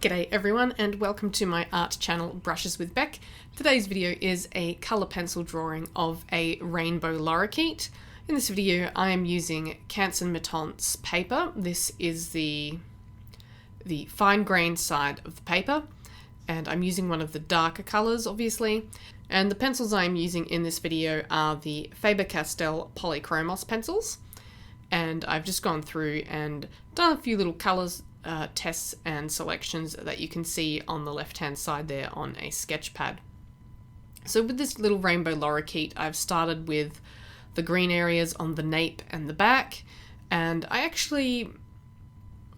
G'day everyone and welcome to my art channel Brushes with Beck. Today's video is a colour pencil drawing of a Rainbow Lorikeet. In this video I am using Canson Mi-Teintes paper. This is the fine grained side of the paper and I'm using one of the darker colours obviously. And the pencils I am using in this video are the Faber-Castell Polychromos pencils. And I've just gone through and done a few little colours tests and selections that you can see on the left hand side there on a sketch pad. So with this little Rainbow Lorikeet, I've started with the green areas on the nape and the back, and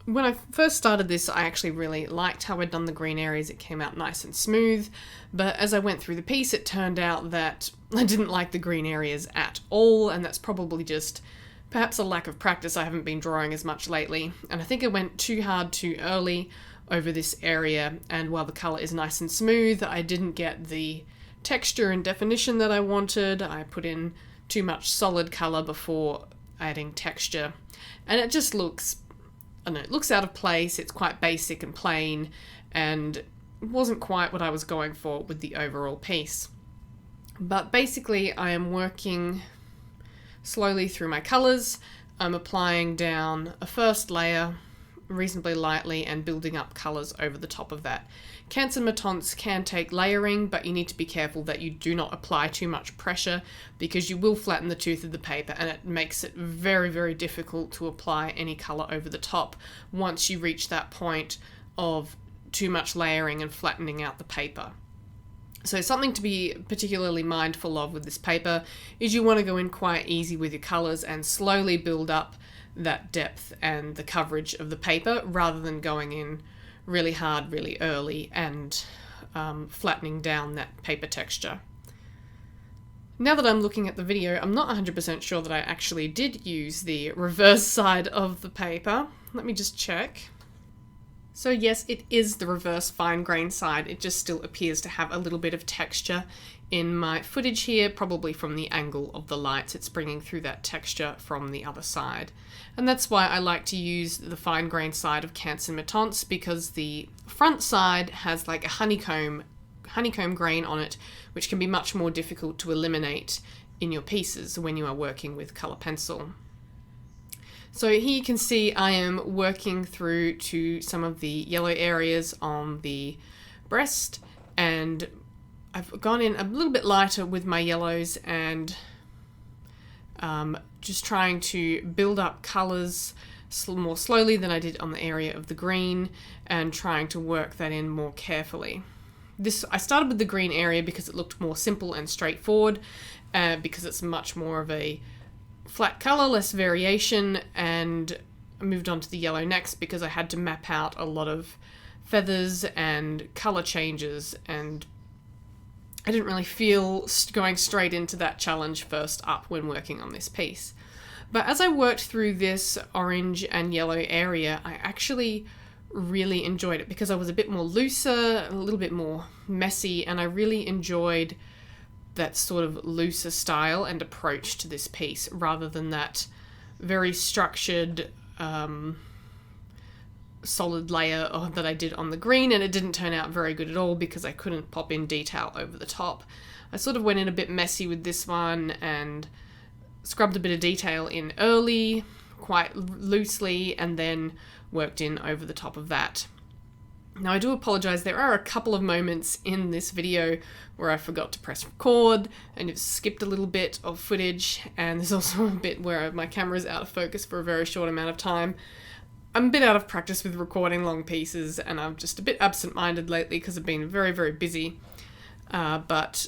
when I first started this, I actually really liked how I'd done the green areas. It came out nice and smooth, but as I went through the piece it turned out that I didn't like the green areas at all, and that's probably just perhaps a lack of practice. I haven't been drawing as much lately, and I think I went too hard too early over this area, and while the colour is nice and smooth, I didn't get the texture and definition that I wanted. I put in too much solid colour before adding texture, and it just looks, I don't know, it looks out of place. It's quite basic and plain, and it wasn't quite what I was going for with the overall piece. But basically I am working slowly through my colours. I'm applying down a first layer reasonably lightly and building up colours over the top of that. Canson Mi-Teintes can take layering, but you need to be careful that you do not apply too much pressure because you will flatten the tooth of the paper, and it makes it very, very difficult to apply any colour over the top once you reach that point of too much layering and flattening out the paper. So something to be particularly mindful of with this paper is you want to go in quite easy with your colours and slowly build up that depth and the coverage of the paper rather than going in really hard really early and flattening down that paper texture. Now that I'm looking at the video, I'm not 100% sure that I actually did use the reverse side of the paper. Let me just check. So yes, it is the reverse fine grain side. It just still appears to have a little bit of texture in my footage here, probably from the angle of the lights. It's bringing through that texture from the other side. And that's why I like to use the fine grain side of Canson Mi-Teintes, because the front side has like a honeycomb grain on it, which can be much more difficult to eliminate in your pieces when you are working with colour pencil. So here you can see I am working through to some of the yellow areas on the breast, and I've gone in a little bit lighter with my yellows and just trying to build up colours more slowly than I did on the area of the green, and trying to work that in more carefully. I started with the green area because it looked more simple and straightforward, because it's much more of a flat colour, less variation, and I moved on to the yellow next because I had to map out a lot of feathers and colour changes, and I didn't really feel going straight into that challenge first up when working on this piece. But as I worked through this orange and yellow area, I actually really enjoyed it because I was a bit more looser, a little bit more messy, and I really enjoyed that sort of looser style and approach to this piece rather than that very structured solid layer that I did on the green, and it didn't turn out very good at all because I couldn't pop in detail over the top. I sort of went in a bit messy with this one and scrubbed a bit of detail in early, quite loosely, and then worked in over the top of that. Now I do apologise, there are a couple of moments in this video where I forgot to press record and it skipped a little bit of footage, and there's also a bit where my camera is out of focus for a very short amount of time. I'm a bit out of practice with recording long pieces, and I'm just a bit absent-minded lately because I've been very, very busy, but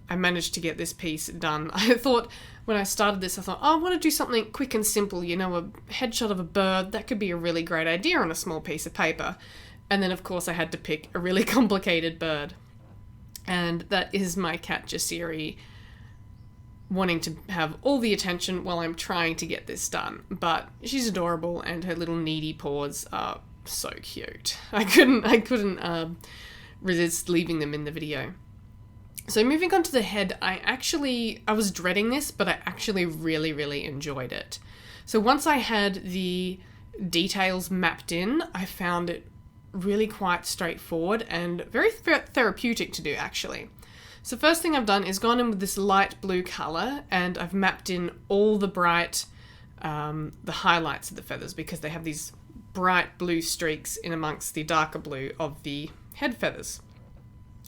I managed to get this piece done. I thought, when I started this, I thought, oh, I want to do something quick and simple, you know, a headshot of a bird. That could be a really great idea on a small piece of paper. And then, of course, I had to pick a really complicated bird. And that is my cat, Jasiri, wanting to have all the attention while I'm trying to get this done. But she's adorable, and her little needy paws are so cute. I couldn't resist leaving them in the video. So moving on to the head, I was dreading this, but I actually really, really enjoyed it. So once I had the details mapped in, I found it really quite straightforward and very therapeutic to do actually. So first thing I've done is gone in with this light blue colour, and I've mapped in all the bright, the highlights of the feathers, because they have these bright blue streaks in amongst the darker blue of the head feathers.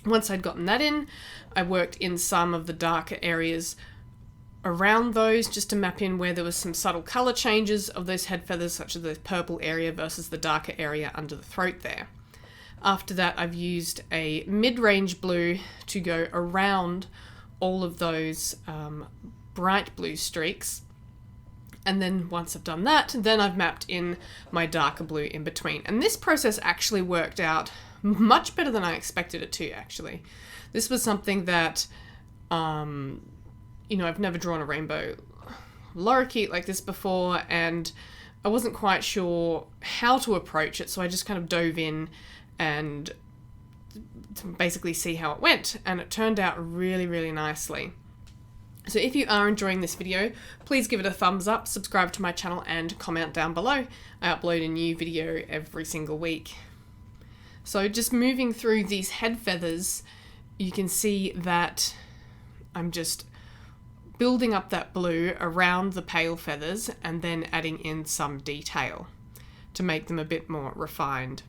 Once I'd gotten that in, I worked in some of the darker areas around those just to map in where there was some subtle colour changes of those head feathers, such as the purple area versus the darker area under the throat there. After that, I've used a mid-range blue to go around all of those bright blue streaks. And then once I've done that, then I've mapped in my darker blue in between. And this process actually worked out much better than I expected it to, actually. This was something that, I've never drawn a Rainbow Lorikeet like this before, and I wasn't quite sure how to approach it, so I just kind of dove in and to basically see how it went, and it turned out really, really nicely. So if you are enjoying this video, please give it a thumbs up, subscribe to my channel, and comment down below. I upload a new video every single week. So just moving through these head feathers, you can see that I'm just building up that blue around the pale feathers and then adding in some detail to make them a bit more refined.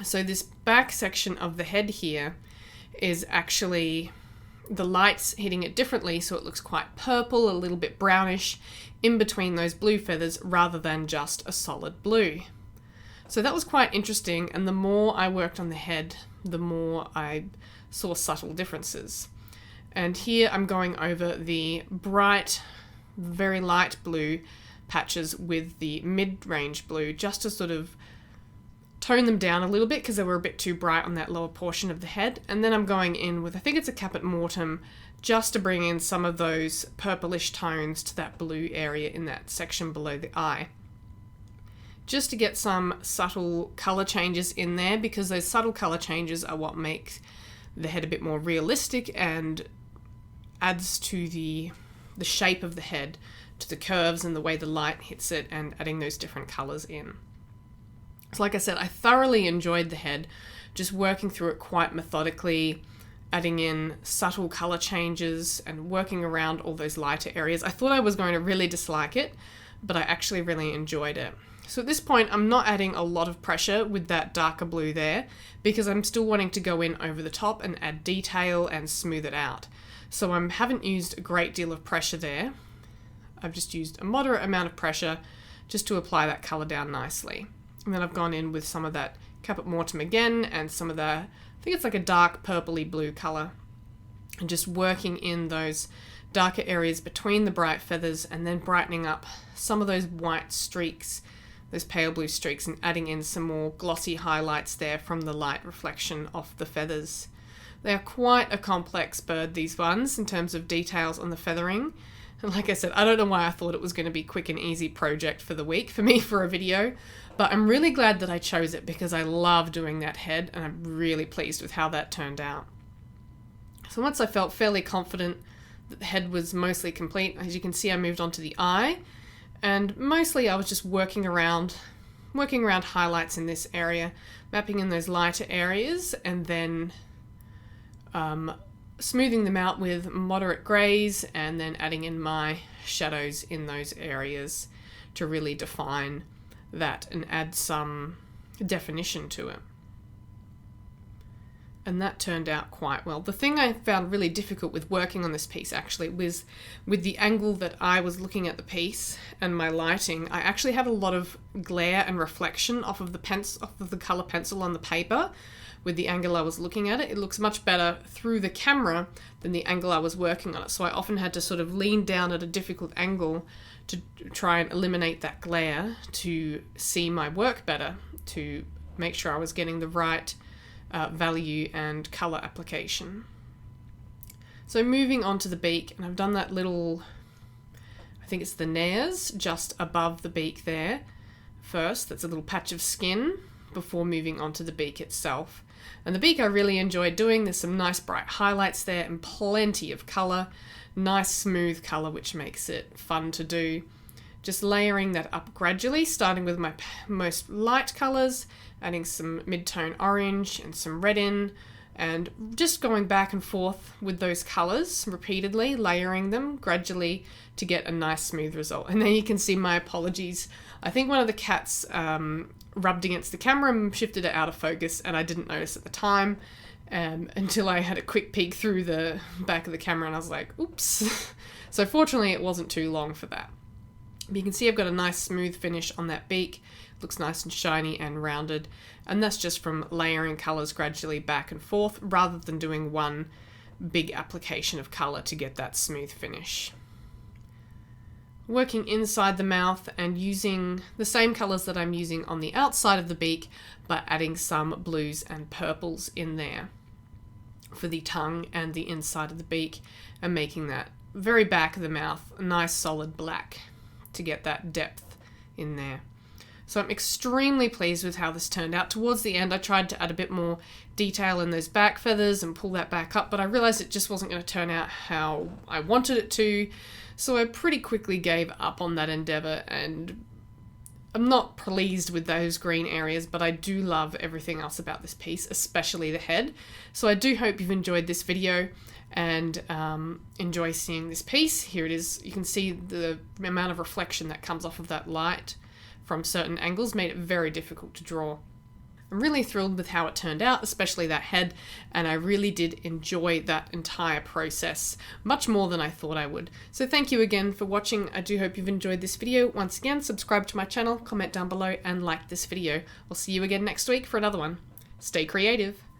So this back section of the head here is actually the light's hitting it differently, so it looks quite purple, a little bit brownish in between those blue feathers rather than just a solid blue. So that was quite interesting, and the more I worked on the head, the more I saw subtle differences. And here I'm going over the bright, very light blue patches with the mid-range blue just to sort of tone them down a little bit because they were a bit too bright on that lower portion of the head. And then I'm going in with, I think it's a Caput Mortem, just to bring in some of those purplish tones to that blue area in that section below the eye. Just to get some subtle colour changes in there, because those subtle colour changes are what make the head a bit more realistic and adds to the shape of the head, to the curves and the way the light hits it, and adding those different colours in. So like I said, I thoroughly enjoyed the head, just working through it quite methodically, adding in subtle colour changes and working around all those lighter areas. I thought I was going to really dislike it, but I actually really enjoyed it. So at this point, I'm not adding a lot of pressure with that darker blue there, because I'm still wanting to go in over the top and add detail and smooth it out. So I haven't used a great deal of pressure there. I've just used a moderate amount of pressure just to apply that colour down nicely. And then I've gone in with some of that Caput Mortem again, and some of the, I think it's like a dark purpley blue colour, and just working in those darker areas between the bright feathers, and then brightening up some of those white streaks, those pale blue streaks, and adding in some more glossy highlights there from the light reflection off the feathers. They are quite a complex bird, these ones, in terms of details on the feathering. And like I said, I don't know why I thought it was going to be a quick and easy project for the week for me for a video, but I'm really glad that I chose it because I love doing that head, and I'm really pleased with how that turned out. So once I felt fairly confident that the head was mostly complete, as you can see, I moved on to the eye, and mostly I was just working around highlights in this area, mapping in those lighter areas, and then smoothing them out with moderate greys, and then adding in my shadows in those areas to really define that and add some definition to it. And that turned out quite well. The thing I found really difficult with working on this piece actually was with the angle that I was looking at the piece and my lighting. I actually had a lot of glare and reflection off of the colour pencil on the paper. With the angle I was looking at it, it looks much better through the camera than the angle I was working on it. So I often had to sort of lean down at a difficult angle to try and eliminate that glare to see my work better, to make sure I was getting the right value and colour application. So moving on to the beak, and I've done that little, I think it's the nares just above the beak there first. That's a little patch of skin before moving on to the beak itself. And the beak I really enjoyed doing. There's some nice bright highlights there and plenty of colour, nice smooth colour, which makes it fun to do. Just layering that up gradually, starting with my most light colours, adding some mid-tone orange and some red in, and just going back and forth with those colours repeatedly, layering them gradually to get a nice smooth result. And then you can see, my apologies, I think one of the cats rubbed against the camera and shifted it out of focus, and I didn't notice at the time until I had a quick peek through the back of the camera, and I was like, oops. So fortunately it wasn't too long for that. But you can see I've got a nice smooth finish on that beak. Looks nice and shiny and rounded, and that's just from layering colours gradually back and forth rather than doing one big application of colour to get that smooth finish. Working inside the mouth and using the same colours that I'm using on the outside of the beak, but adding some blues and purples in there for the tongue and the inside of the beak, and making that very back of the mouth a nice solid black to get that depth in there. So I'm extremely pleased with how this turned out. Towards the end I tried to add a bit more detail in those back feathers and pull that back up, but I realised it just wasn't going to turn out how I wanted it to, so I pretty quickly gave up on that endeavour, and I'm not pleased with those green areas, but I do love everything else about this piece, especially the head. So I do hope you've enjoyed this video and enjoy seeing this piece. Here it is. You can see the amount of reflection that comes off of that light from certain angles made it very difficult to draw. I'm really thrilled with how it turned out, especially that head, and I really did enjoy that entire process much more than I thought I would. So thank you again for watching. I do hope you've enjoyed this video. Once again, subscribe to my channel, comment down below, and like this video. I'll see you again next week for another one. Stay creative.